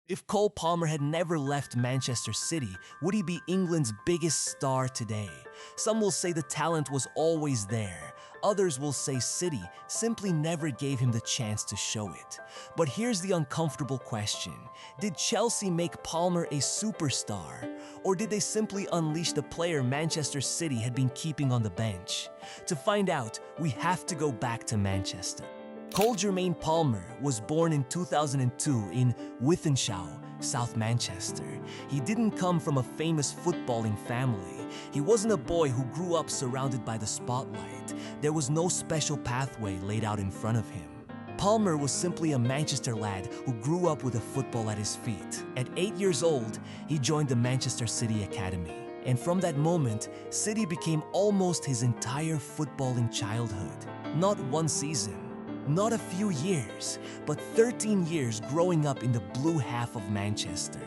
If Cole Palmer had never left Manchester City, would he be England's biggest star today? Some will say the talent was always there. Others will say City simply never gave him the chance to show it. But here's the uncomfortable question. Did Chelsea make Palmer a superstar? Or did they simply unleash the player Manchester City had been keeping on the bench? To find out, we have to go back to Manchester. Cole Jermaine Palmer was born in 2002 in Wythenshawe, South Manchester. He didn't come from a famous footballing family. He wasn't a boy who grew up surrounded by the spotlight. There was no special pathway laid out in front of him. Palmer was simply a Manchester lad who grew up with a football at his feet. At 8 years old, he joined the Manchester City Academy. And from that moment, City became almost his entire footballing childhood. Not one season, not a few years, but 13 years growing up in the blue half of Manchester.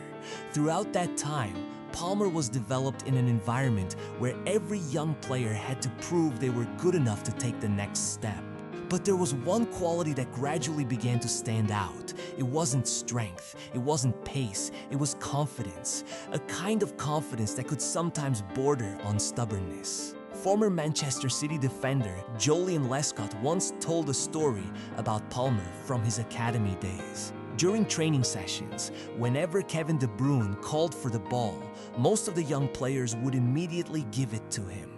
Throughout that time, Palmer was developed in an environment where every young player had to prove they were good enough to take the next step. But there was one quality that gradually began to stand out. It wasn't strength, it wasn't pace, it was confidence. A kind of confidence that could sometimes border on stubbornness. Former Manchester City defender Joleon Lescott once told a story about Palmer from his academy days. During training sessions, whenever Kevin De Bruyne called for the ball, most of the young players would immediately give it to him.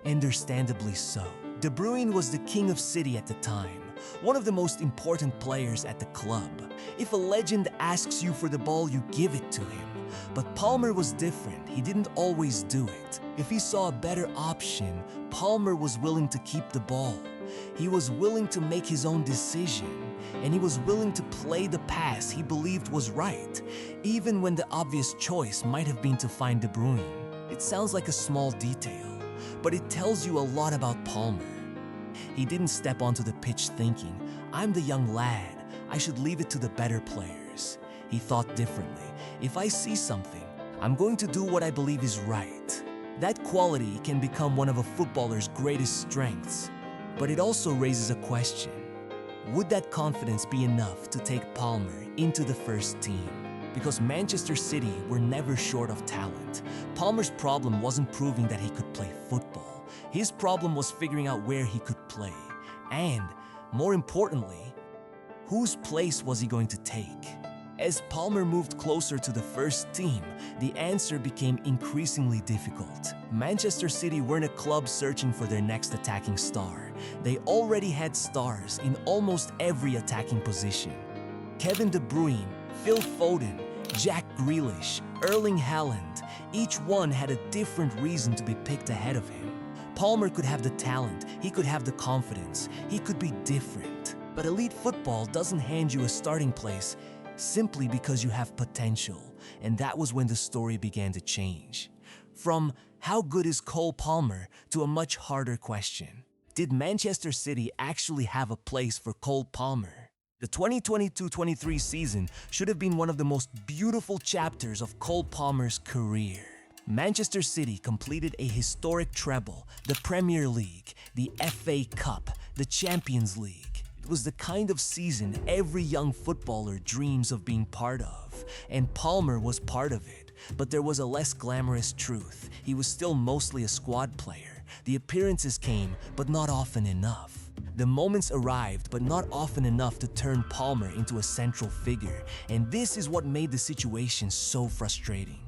Understandably so. De Bruyne was the king of City at the time, one of the most important players at the club. If a legend asks you for the ball, you give it to him. But Palmer was different. He didn't always do it. If he saw a better option, Palmer was willing to keep the ball. He was willing to make his own decision, and he was willing to play the pass he believed was right, even when the obvious choice might have been to find De Bruyne. It sounds like a small detail, but it tells you a lot about Palmer. He didn't step onto the pitch thinking, "I'm the young lad, I should leave it to the better players." He thought differently. If I see something, I'm going to do what I believe is right. That quality can become one of a footballer's greatest strengths. But it also raises a question. Would that confidence be enough to take Palmer into the first team? Because Manchester City were never short of talent. Palmer's problem wasn't proving that he could play football. His problem was figuring out where he could play. And, more importantly, whose place was he going to take? As Palmer moved closer to the first team, the answer became increasingly difficult. Manchester City weren't a club searching for their next attacking star. They already had stars in almost every attacking position. Kevin De Bruyne, Phil Foden, Jack Grealish, Erling Haaland, each one had a different reason to be picked ahead of him. Palmer could have the talent, he could have the confidence, he could be different. But elite football doesn't hand you a starting place simply because you have potential, and that was when the story began to change. From how good is Cole Palmer to a much harder question. Did Manchester City actually have a place for Cole Palmer? The 2022-23 season should have been one of the most beautiful chapters of Cole Palmer's career. Manchester City completed a historic treble, the Premier League, the FA Cup, the Champions League. It was the kind of season every young footballer dreams of being part of, and Palmer was part of it. But there was a less glamorous truth. He was still mostly a squad player. The appearances came, but not often enough. The moments arrived, but not often enough to turn Palmer into a central figure, and this is what made the situation so frustrating.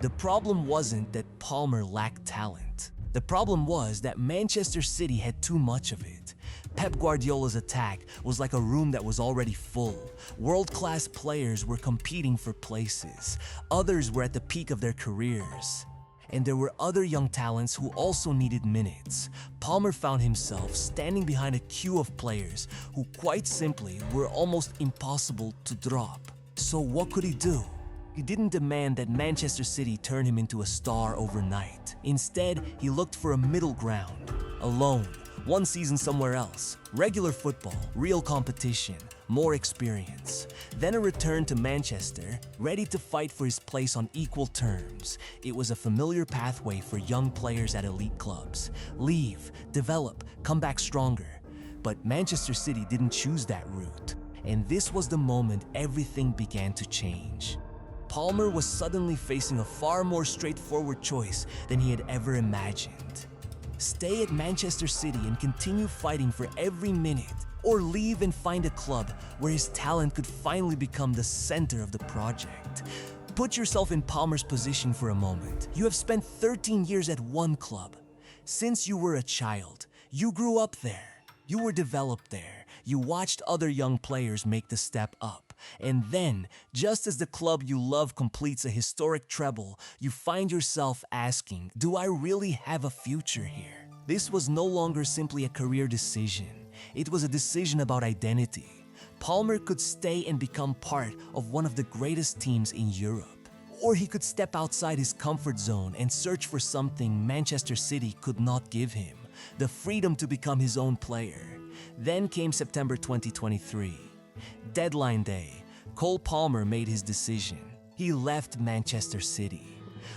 The problem wasn't that Palmer lacked talent. The problem was that Manchester City had too much of it. Pep Guardiola's attack was like a room that was already full. World-class players were competing for places. Others were at the peak of their careers. And there were other young talents who also needed minutes. Palmer found himself standing behind a queue of players who quite simply were almost impossible to drop. So what could he do? He didn't demand that Manchester City turn him into a star overnight. Instead, he looked for a middle ground. A loan, one season somewhere else, regular football, real competition, more experience. Then a return to Manchester, ready to fight for his place on equal terms. It was a familiar pathway for young players at elite clubs. Leave, develop, come back stronger. But Manchester City didn't choose that route. And this was the moment everything began to change. Palmer was suddenly facing a far more straightforward choice than he had ever imagined. Stay at Manchester City and continue fighting for every minute, or leave and find a club where his talent could finally become the center of the project. Put yourself in Palmer's position for a moment. You have spent 13 years at one club. Since you were a child, you grew up there. You were developed there. You watched other young players make the step up. And then, just as the club you love completes a historic treble, you find yourself asking, do I really have a future here? This was no longer simply a career decision. It was a decision about identity. Palmer could stay and become part of one of the greatest teams in Europe. Or he could step outside his comfort zone and search for something Manchester City could not give him, the freedom to become his own player. Then came September 2023. Deadline day. Cole Palmer made his decision. He left Manchester City.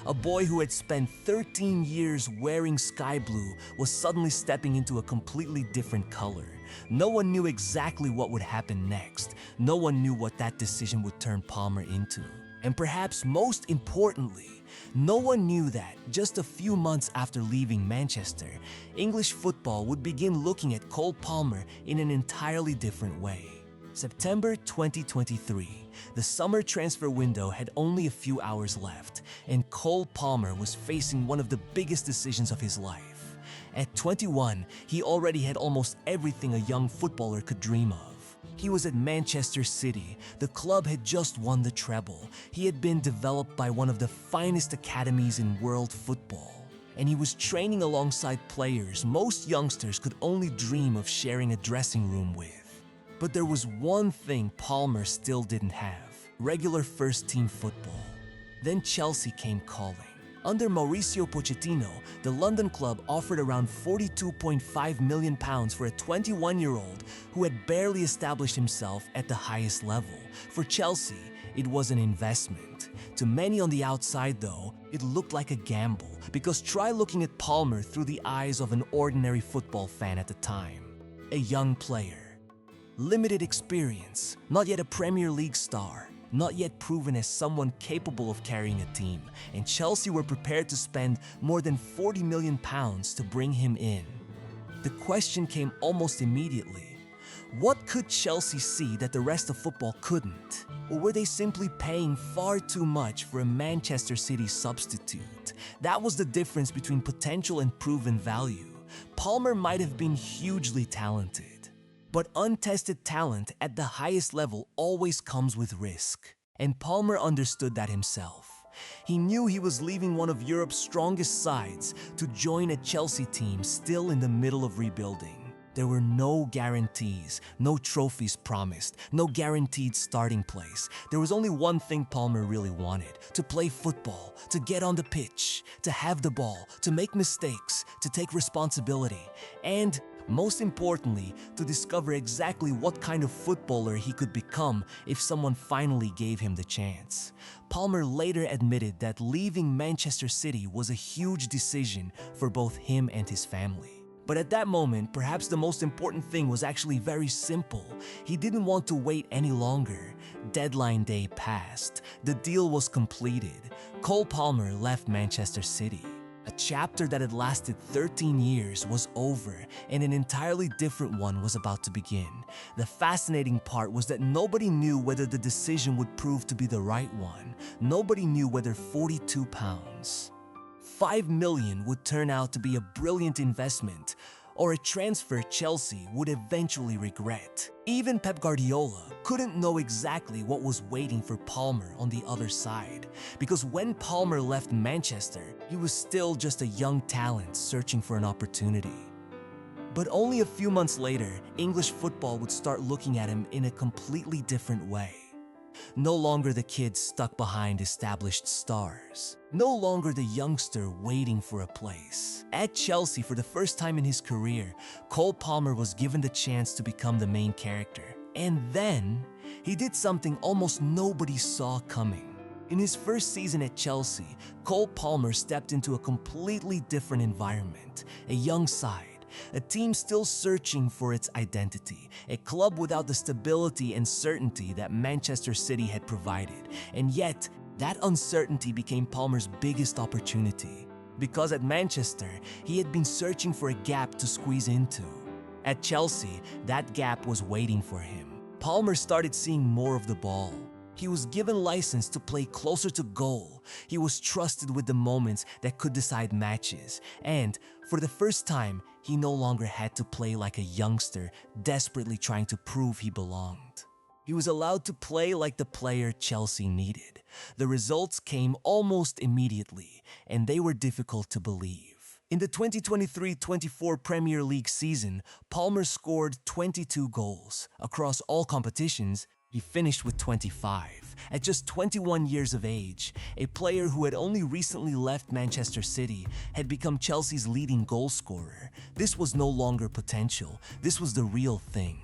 A boy who had spent 13 years wearing sky blue was suddenly stepping into a completely different color. No one knew exactly what would happen next. No one knew what that decision would turn Palmer into. And perhaps most importantly, no one knew that just a few months after leaving Manchester, English football would begin looking at Cole Palmer in an entirely different way. September 2023, the summer transfer window had only a few hours left, and Cole Palmer was facing one of the biggest decisions of his life. At 21, he already had almost everything a young footballer could dream of. He was at Manchester City. The club had just won the treble. He had been developed by one of the finest academies in world football. And he was training alongside players most youngsters could only dream of sharing a dressing room with. But there was one thing Palmer still didn't have: regular first-team football. Then Chelsea came calling. Under Mauricio Pochettino, the London club offered around £42.5 million for a 21-year-old who had barely established himself at the highest level. For Chelsea, it was an investment. To many on the outside, though, it looked like a gamble, because try looking at Palmer through the eyes of an ordinary football fan at the time. A young player. Limited experience, not yet a Premier League star, not yet proven as someone capable of carrying a team, and Chelsea were prepared to spend more than £40 million to bring him in. The question came almost immediately: what could Chelsea see that the rest of football couldn't? Or were they simply paying far too much for a Manchester City substitute? That was the difference between potential and proven value. Palmer might have been hugely talented, but untested talent at the highest level always comes with risk. And Palmer understood that himself. He knew he was leaving one of Europe's strongest sides to join a Chelsea team still in the middle of rebuilding. There were no guarantees, no trophies promised, no guaranteed starting place. There was only one thing Palmer really wanted: to play football, to get on the pitch, to have the ball, to make mistakes, to take responsibility, and most importantly, to discover exactly what kind of footballer he could become if someone finally gave him the chance. Palmer later admitted that leaving Manchester City was a huge decision for both him and his family. But at that moment, perhaps the most important thing was actually very simple. He didn't want to wait any longer. Deadline day passed. The deal was completed. Cole Palmer left Manchester City. A chapter that had lasted 13 years was over, and an entirely different one was about to begin. The fascinating part was that nobody knew whether the decision would prove to be the right one. Nobody knew whether £42, $5 million would turn out to be a brilliant investment, or a transfer Chelsea would eventually regret. Even Pep Guardiola couldn't know exactly what was waiting for Palmer on the other side, because when Palmer left Manchester, he was still just a young talent searching for an opportunity. But only a few months later, English football would start looking at him in a completely different way. No longer the kid stuck behind established stars. No longer the youngster waiting for a place. At Chelsea, for the first time in his career, Cole Palmer was given the chance to become the main character. And then, he did something almost nobody saw coming. In his first season at Chelsea, Cole Palmer stepped into a completely different environment, a young side, a team still searching for its identity, a club without the stability and certainty that Manchester City had provided. And yet, That uncertainty became Palmer's biggest opportunity, because at Manchester, he had been searching for a gap to squeeze into. At Chelsea, that gap was waiting for him. Palmer started seeing more of the ball. He was given license to play closer to goal. He was trusted with the moments that could decide matches. And for the first time, he no longer had to play like a youngster desperately trying to prove he belonged. He was allowed to play like the player Chelsea needed. The results came almost immediately, and they were difficult to believe. In the 2023-24 Premier League season, Palmer scored 22 goals. Across all competitions, he finished with 25. At just 21 years of age, a player who had only recently left Manchester City had become Chelsea's leading goal scorer. This was no longer potential, this was the real thing.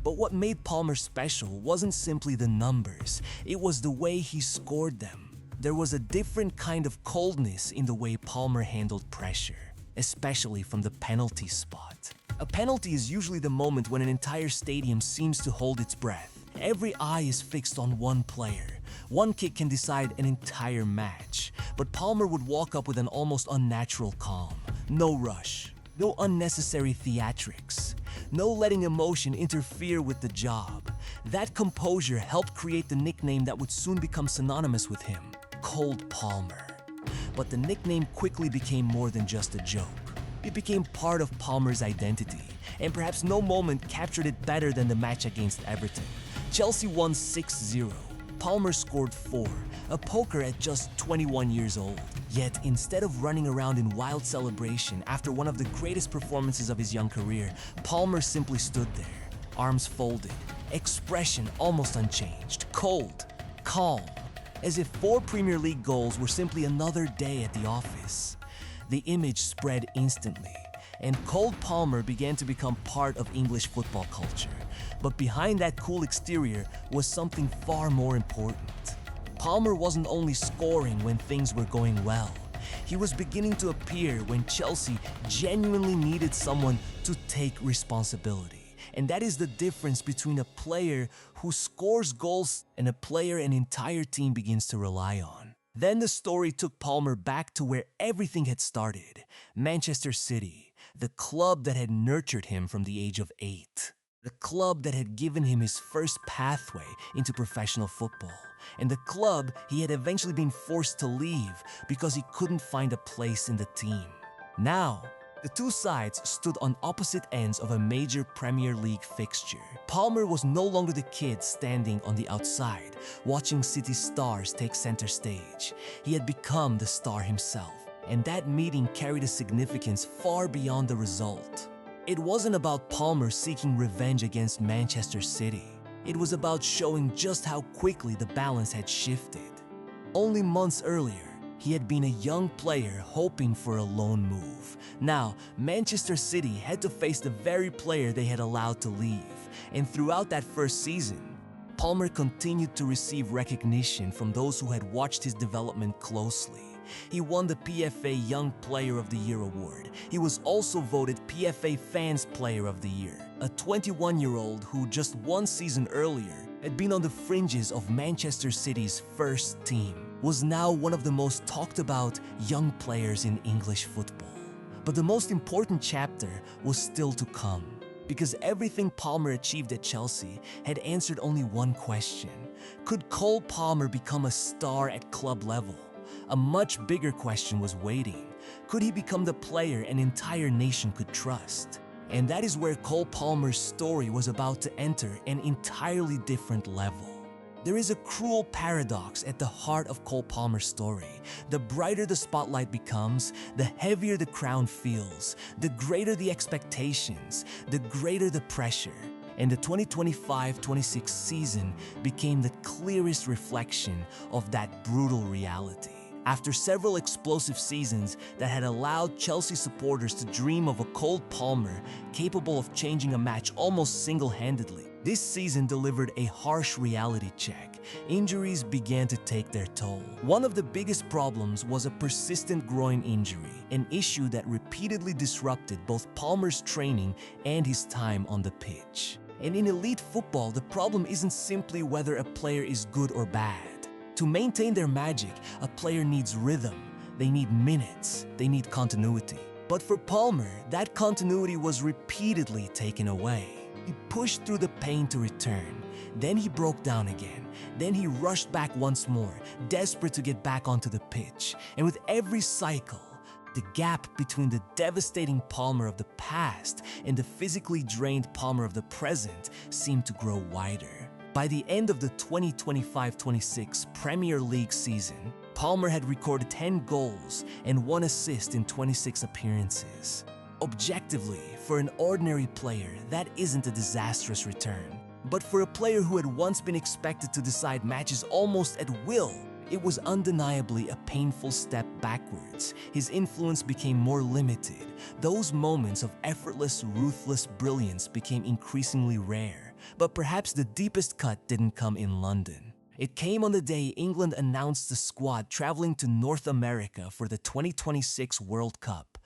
But what made Palmer special wasn't simply the numbers, it was the way he scored them. There was a different kind of coldness in the way Palmer handled pressure, especially from the penalty spot. A penalty is usually the moment when an entire stadium seems to hold its breath. Every eye is fixed on one player. One kick can decide an entire match. But Palmer would walk up with an almost unnatural calm. No rush, no unnecessary theatrics, no letting emotion interfere with the job. That composure helped create the nickname that would soon become synonymous with him, Cold Palmer. But the nickname quickly became more than just a joke. It became part of Palmer's identity, and perhaps no moment captured it better than the match against Everton. Chelsea won 6-0. Palmer scored 4, a poker at just 21 years old. Yet, instead of running around in wild celebration after one of the greatest performances of his young career, Palmer simply stood there, arms folded, expression almost unchanged, cold, calm, as if 4 Premier League goals were simply another day at the office. The image spread instantly, and Cold Palmer began to become part of English football culture. But behind that cool exterior was something far more important. Palmer wasn't only scoring when things were going well. He was beginning to appear when Chelsea genuinely needed someone to take responsibility. And that is the difference between a player who scores goals and a player an entire team begins to rely on. Then the story took Palmer back to where everything had started, Manchester City, the club that had nurtured him from the age of 8. The club that had given him his first pathway into professional football, and the club he had eventually been forced to leave because he couldn't find a place in the team. Now, the two sides stood on opposite ends of a major Premier League fixture. Palmer was no longer the kid standing on the outside, watching City's stars take center stage. He had become the star himself, and that meeting carried a significance far beyond the result. It wasn't about Palmer seeking revenge against Manchester City. It was about showing just how quickly the balance had shifted. Only months earlier, he had been a young player hoping for a loan move. Now, Manchester City had to face the very player they had allowed to leave. And throughout that first season, Palmer continued to receive recognition from those who had watched his development closely. He won the PFA Young Player of the Year award. He was also voted PFA Fans Player of the Year. A 21-year-old who just 1 season earlier had been on the fringes of Manchester City's first team was now one of the most talked about young players in English football. But the most important chapter was still to come, because everything Palmer achieved at Chelsea had answered only one question. Could Cole Palmer become a star at club level? A much bigger question was waiting. Could he become the player an entire nation could trust? And that is where Cole Palmer's story was about to enter an entirely different level. There is a cruel paradox at the heart of Cole Palmer's story. The brighter the spotlight becomes, the heavier the crown feels, the greater the expectations, the greater the pressure. And the 2025-26 season became the clearest reflection of that brutal reality. After several explosive seasons that had allowed Chelsea supporters to dream of a Cole Palmer capable of changing a match almost single-handedly, this season delivered a harsh reality check. Injuries began to take their toll. One of the biggest problems was a persistent groin injury, an issue that repeatedly disrupted both Palmer's training and his time on the pitch. And in elite football, the problem isn't simply whether a player is good or bad. To maintain their magic, a player needs rhythm, they need minutes, they need continuity. But for Palmer, that continuity was repeatedly taken away. He pushed through the pain to return, then he broke down again, then he rushed back once more, desperate to get back onto the pitch. And with every cycle, the gap between the devastating Palmer of the past and the physically drained Palmer of the present seemed to grow wider. By the end of the 2025-26 Premier League season, Palmer had recorded 10 goals and 1 assist in 26 appearances. Objectively, for an ordinary player, that isn't a disastrous return. But for a player who had once been expected to decide matches almost at will, it was undeniably a painful step backwards. His influence became more limited. Those moments of effortless, ruthless brilliance became increasingly rare. But perhaps the deepest cut didn't come in London. It came on the day England announced the squad traveling to North America for the 2026 World Cup.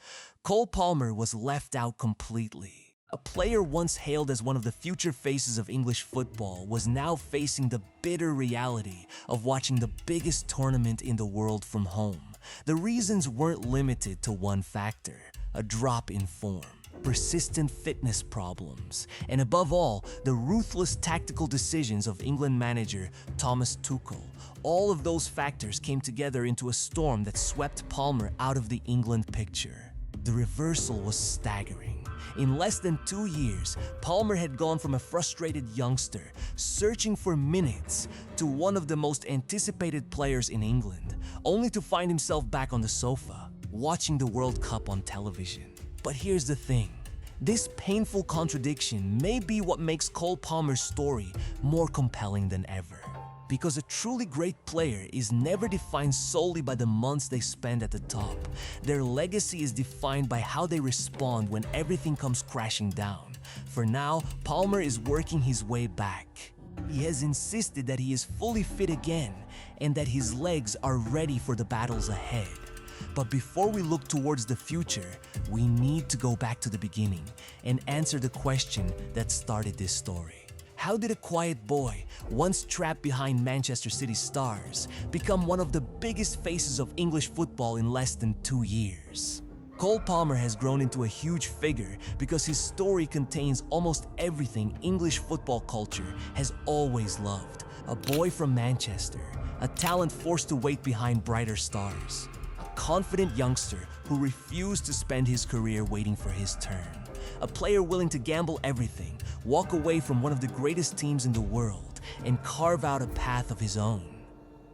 Cole Palmer was left out completely. A player once hailed as one of the future faces of English football was now facing the bitter reality of watching the biggest tournament in the world from home. The reasons weren't limited to one factor: a drop in form, persistent fitness problems, and above all, the ruthless tactical decisions of England manager Thomas Tuchel. All of those factors came together into a storm that swept Palmer out of the England picture. The reversal was staggering. In less than 2 years, Palmer had gone from a frustrated youngster searching for minutes to one of the most anticipated players in England, only to find himself back on the sofa, watching the World Cup on television. But here's the thing. This painful contradiction may be what makes Cole Palmer's story more compelling than ever. Because a truly great player is never defined solely by the months they spend at the top. Their legacy is defined by how they respond when everything comes crashing down. For now, Palmer is working his way back. He has insisted that he is fully fit again and that his legs are ready for the battles ahead. But before we look towards the future, we need to go back to the beginning and answer the question that started this story. How did a quiet boy, once trapped behind Manchester City's stars, become one of the biggest faces of English football in less than 2 years? Cole Palmer has grown into a huge figure because his story contains almost everything English football culture has always loved. A boy from Manchester, a talent forced to wait behind brighter stars, a confident youngster who refused to spend his career waiting for his turn. A player willing to gamble everything, walk away from one of the greatest teams in the world, and carve out a path of his own.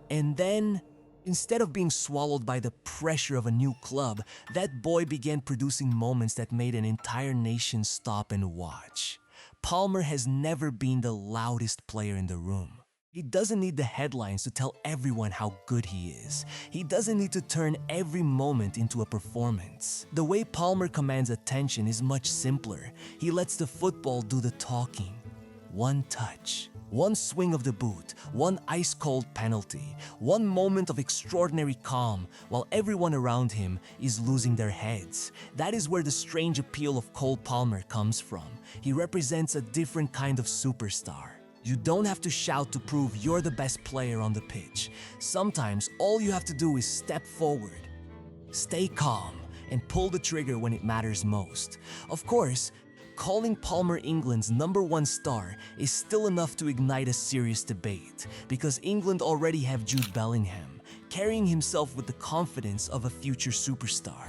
And then, instead of being swallowed by the pressure of a new club, that boy began producing moments that made an entire nation stop and watch. Palmer has never been the loudest player in the room. He doesn't need the headlines to tell everyone how good he is. He doesn't need to turn every moment into a performance. The way Palmer commands attention is much simpler. He lets the football do the talking. One touch, one swing of the boot, one ice-cold penalty, one moment of extraordinary calm while everyone around him is losing their heads. That is where the strange appeal of Cole Palmer comes from. He represents a different kind of superstar. You don't have to shout to prove you're the best player on the pitch. Sometimes all you have to do is step forward, stay calm, and pull the trigger when it matters most. Of course, calling Palmer England's #1 star is still enough to ignite a serious debate, because England already have Jude Bellingham, carrying himself with the confidence of a future superstar.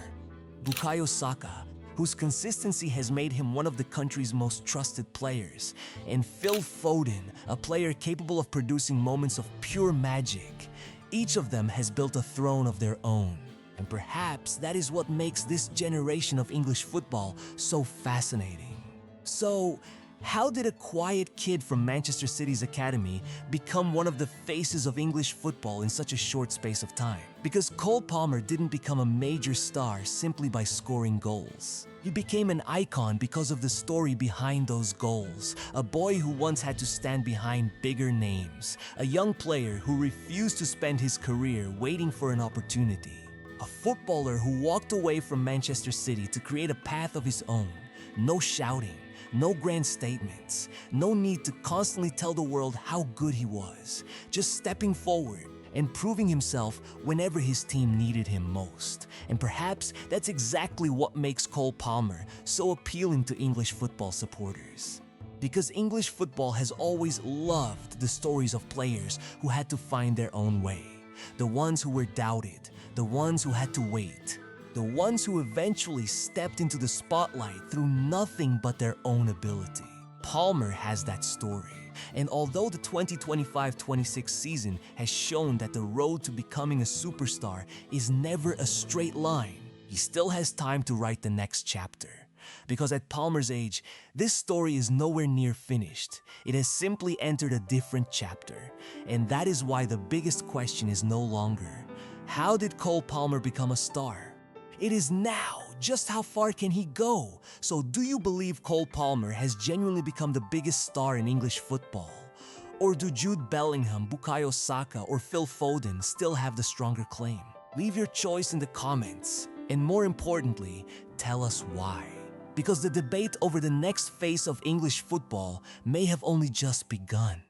Bukayo Saka, whose consistency has made him one of the country's most trusted players, and Phil Foden, a player capable of producing moments of pure magic. Each of them has built a throne of their own, and perhaps that is what makes this generation of English football so fascinating. So, how did a quiet kid from Manchester City's academy become one of the faces of English football in such a short space of time? Because Cole Palmer didn't become a major star simply by scoring goals. He became an icon because of the story behind those goals. A boy who once had to stand behind bigger names. A young player who refused to spend his career waiting for an opportunity. A footballer who walked away from Manchester City to create a path of his own. No shouting. No grand statements, no need to constantly tell the world how good he was, just stepping forward, and proving himself whenever his team needed him most. And perhaps that's exactly what makes Cole Palmer so appealing to English football supporters. Because English football has always loved the stories of players who had to find their own way. The ones who were doubted, the ones who had to wait, the ones who eventually stepped into the spotlight through nothing but their own ability. Palmer has that story, and although the 2025-26 season has shown that the road to becoming a superstar is never a straight line, he still has time to write the next chapter. Because at Palmer's age, this story is nowhere near finished. It has simply entered a different chapter. And that is why the biggest question is no longer, how did Cole Palmer become a star? It is now, just how far can he go? So do you believe Cole Palmer has genuinely become the biggest star in English football? Or do Jude Bellingham, Bukayo Saka, or Phil Foden still have the stronger claim? Leave your choice in the comments. And more importantly, tell us why. Because the debate over the next face of English football may have only just begun.